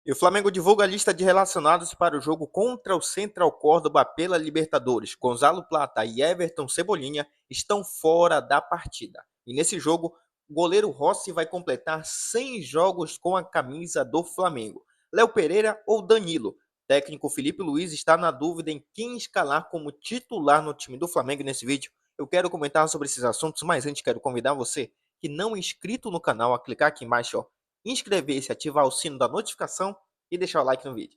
E o Flamengo divulga a lista de relacionados para o jogo contra o Central Córdoba pela Libertadores. Gonzalo Plata e Everton Cebolinha estão fora da partida. E nesse jogo, o goleiro Rossi vai completar 100 jogos com a camisa do Flamengo. Léo Pereira ou Danilo? O técnico Felipe Luiz está na dúvida em quem escalar como titular no time do Flamengo. Nesse vídeo eu quero comentar sobre esses assuntos, mas antes quero convidar você que não é inscrito no canal a clicar aqui embaixo, ó, inscrever-se, ativar o sino da notificação e deixar o like no vídeo.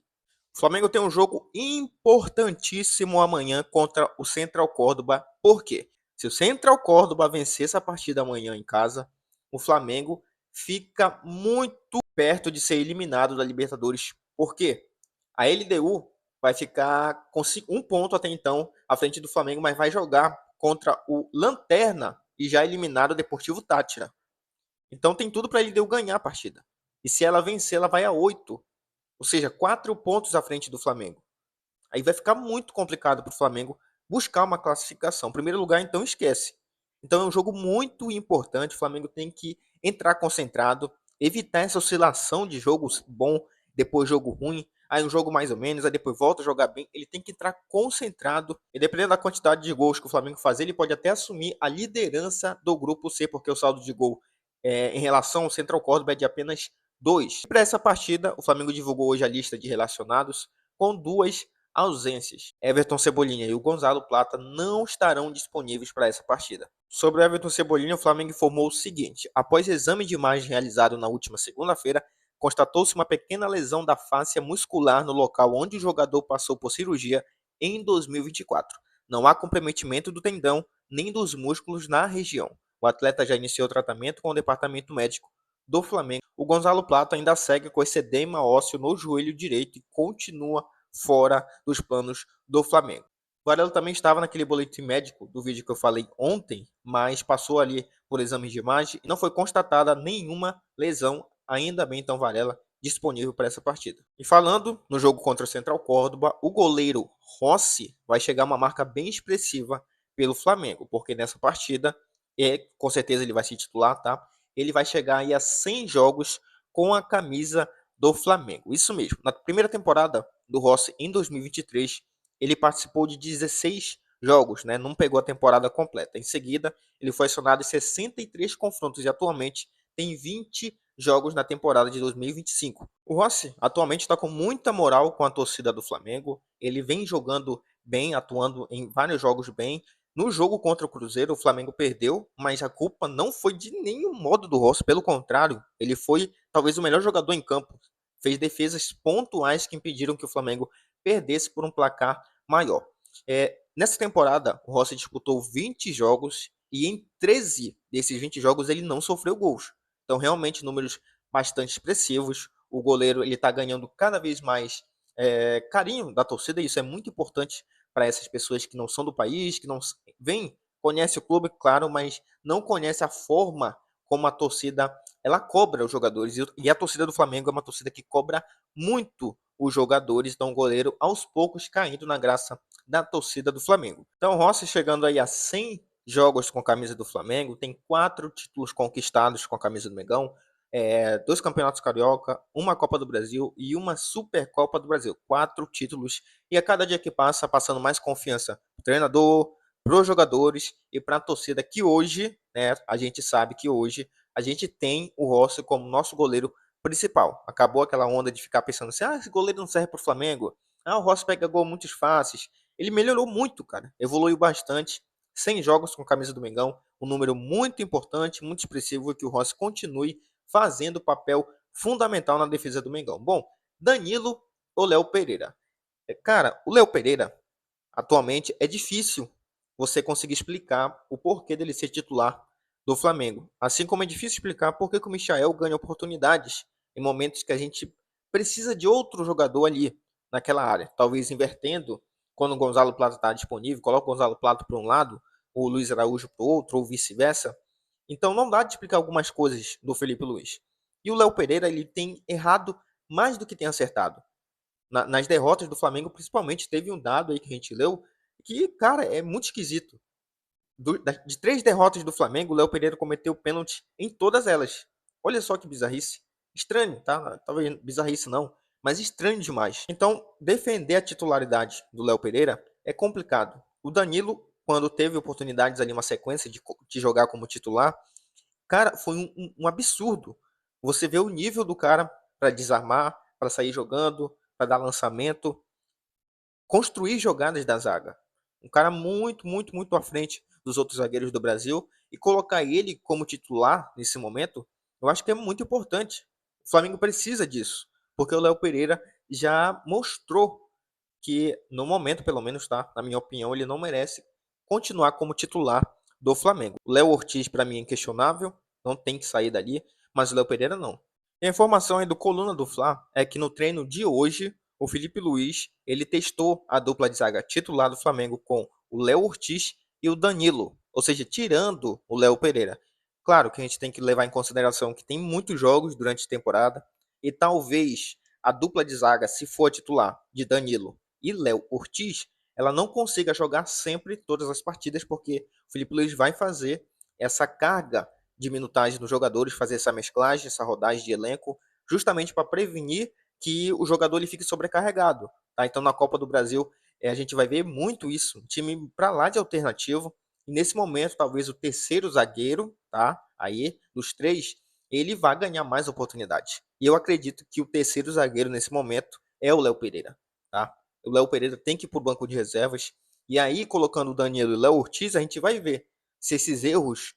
O Flamengo tem um jogo importantíssimo amanhã contra o Central Córdoba. Por quê? Se o Central Córdoba vencer essa partida amanhã em casa, o Flamengo fica muito perto de ser eliminado da Libertadores. Por quê? A LDU vai ficar com um ponto até então à frente do Flamengo, mas vai jogar contra o Lanterna e já eliminado o Deportivo Táchira. Então tem tudo para a LDU ganhar a partida. E se ela vencer, ela vai a 8. Ou seja, 4 pontos à frente do Flamengo. Aí vai ficar muito complicado para o Flamengo buscar uma classificação. Primeiro lugar, então, esquece. Então é um jogo muito importante. O Flamengo tem que entrar concentrado, evitar essa oscilação de jogo bom, depois jogo ruim, aí um jogo mais ou menos, aí depois volta a jogar bem. Ele tem que entrar concentrado. E dependendo da quantidade de gols que o Flamengo fazer, ele pode até assumir a liderança do grupo C, porque o saldo de gol em relação ao Central Córdoba é de apenas 2. Para essa partida, o Flamengo divulgou hoje a lista de relacionados com 2 ausências. Everton Cebolinha e o Gonzalo Plata não estarão disponíveis para essa partida. Sobre o Everton Cebolinha, o Flamengo informou o seguinte: após exame de imagem realizado na última segunda-feira, constatou-se uma pequena lesão da fáscia muscular no local onde o jogador passou por cirurgia em 2024. Não há comprometimento do tendão nem dos músculos na região. O atleta já iniciou tratamento com o departamento médico do Flamengo. O Gonzalo Plata ainda segue com esse edema ósseo no joelho direito e continua fora dos planos do Flamengo. O Varela também estava naquele boletim médico do vídeo que eu falei ontem, mas passou ali por exames de imagem e não foi constatada nenhuma lesão. Ainda bem, então, Varela disponível para essa partida. E falando no jogo contra o Central Córdoba, o goleiro Rossi vai chegar a uma marca bem expressiva pelo Flamengo, porque nessa partida, com certeza ele vai se titular, tá? Ele vai chegar aí a 100 jogos com a camisa do Flamengo. Isso mesmo. Na primeira temporada do Rossi, em 2023, ele participou de 16 jogos, né? Não pegou a temporada completa. Em seguida, ele foi acionado em 63 confrontos e atualmente tem 20 jogos na temporada de 2025. O Rossi atualmente está com muita moral com a torcida do Flamengo. Ele vem jogando bem, atuando em vários jogos bem. No jogo contra o Cruzeiro, o Flamengo perdeu, mas a culpa não foi de nenhum modo do Rossi. Pelo contrário, ele foi talvez o melhor jogador em campo. Fez defesas pontuais que impediram que o Flamengo perdesse por um placar maior. Nessa temporada, o Rossi disputou 20 jogos e em 13 desses 20 jogos ele não sofreu gols. Então, realmente, números bastante expressivos. O goleiro ele está ganhando cada vez mais carinho da torcida, e isso é muito importante para essas pessoas que não são do país, que não vêm, conhece o clube, claro, mas não conhece a forma como a torcida ela cobra os jogadores. E a torcida do Flamengo é uma torcida que cobra muito os jogadores, então o goleiro aos poucos caindo na graça da torcida do Flamengo. Então o Rossi chegando aí a 100 jogos com a camisa do Flamengo, tem 4 títulos conquistados com a camisa do Mengão, 2 campeonatos carioca, uma Copa do Brasil e uma Supercopa do Brasil. 4 títulos, e a cada dia que passa, passando mais confiança pro treinador, para os jogadores e para a torcida, que hoje, né, a gente sabe que hoje a gente tem o Rossi como nosso goleiro principal. Acabou aquela onda de ficar pensando assim, esse goleiro não serve para o Flamengo, o Rossi pega gol muito fáceis. Ele melhorou muito, cara, evoluiu bastante. 100 jogos com a camisa do Mengão, um número muito importante, muito expressivo, que o Rossi continue fazendo papel fundamental na defesa do Mengão. Bom, Danilo ou Léo Pereira? Cara, o Léo Pereira, atualmente, é difícil você conseguir explicar o porquê dele ser titular do Flamengo. Assim como é difícil explicar por que o Michael ganha oportunidades em momentos que a gente precisa de outro jogador ali naquela área. Talvez invertendo, quando o Gonzalo Plata está disponível, coloca o Gonzalo Plata para um lado, o Luiz Araújo para o outro, ou vice-versa. Então não dá de explicar algumas coisas do Felipe Luiz. E o Léo Pereira, ele tem errado mais do que tem acertado. Nas derrotas do Flamengo, principalmente, teve um dado aí que a gente leu que, cara, é muito esquisito. De 3 derrotas do Flamengo, o Léo Pereira cometeu pênalti em todas elas. Olha só que bizarrice. Estranho, tá? Talvez bizarrice não. mas estranho demais. Então, defender a titularidade do Léo Pereira é complicado. O Danilo, quando teve oportunidades ali, uma sequência de jogar como titular, cara, foi um absurdo. Você vê o nível do cara para desarmar, para sair jogando, para dar lançamento, construir jogadas da zaga. Um cara muito, muito, muito à frente dos outros zagueiros do Brasil, e colocar ele como titular nesse momento, eu acho que é muito importante. O Flamengo precisa disso, porque o Léo Pereira já mostrou que, no momento, pelo menos, tá? Na minha opinião, ele não merece continuar como titular do Flamengo. O Léo Ortiz, para mim, é inquestionável, não tem que sair dali, mas o Léo Pereira não. E a informação aí do Coluna do Fla é que no treino de hoje, o Felipe Luiz, ele testou a dupla de zaga titular do Flamengo com o Léo Ortiz e o Danilo, ou seja, tirando o Léo Pereira. Claro que a gente tem que levar em consideração que tem muitos jogos durante a temporada, e talvez a dupla de zaga, se for titular, de Danilo e Léo Ortiz, ela não consiga jogar sempre todas as partidas, porque o Felipe Luiz vai fazer essa carga de minutagem dos jogadores, fazer essa mesclagem, essa rodagem de elenco, justamente para prevenir que o jogador ele fique sobrecarregado. Tá? Então, na Copa do Brasil, a gente vai ver muito isso, um time para lá de alternativo, e nesse momento, talvez o terceiro zagueiro, tá? Aí, dos três, ele vai ganhar mais oportunidades. E eu acredito que o terceiro zagueiro nesse momento é o Léo Pereira, tá? O Léo Pereira tem que ir para o banco de reservas. E aí, colocando o Danilo e o Léo Ortiz, a gente vai ver se esses erros,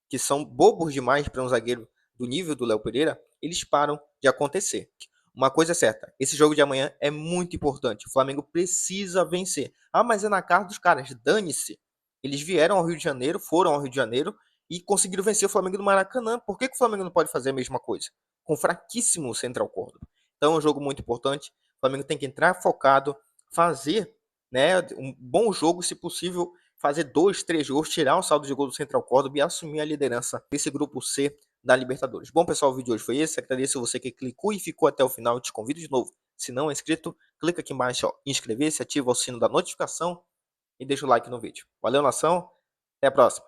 que são bobos demais para um zagueiro do nível do Léo Pereira, eles param de acontecer. Uma coisa é certa, esse jogo de amanhã é muito importante. O Flamengo precisa vencer. Ah, mas é na casa dos caras. Dane-se. Eles vieram ao Rio de Janeiro, foram ao Rio de Janeiro e conseguiram vencer o Flamengo do Maracanã. Por que o Flamengo não pode fazer a mesma coisa? Com fraquíssimo Central Córdoba. Então é um jogo muito importante. O Flamengo tem que entrar focado, fazer, né, um bom jogo, se possível, fazer 2, 3 gols, tirar o saldo de gol do Central Córdoba e assumir a liderança desse grupo C da Libertadores. Bom, pessoal, o vídeo de hoje foi esse. Agradeço você que clicou e ficou até o final. Eu te convido de novo. Se não é inscrito, clica aqui embaixo, ó, inscrever-se, ativa o sino da notificação e deixa o like no vídeo. Valeu, nação. Até a próxima.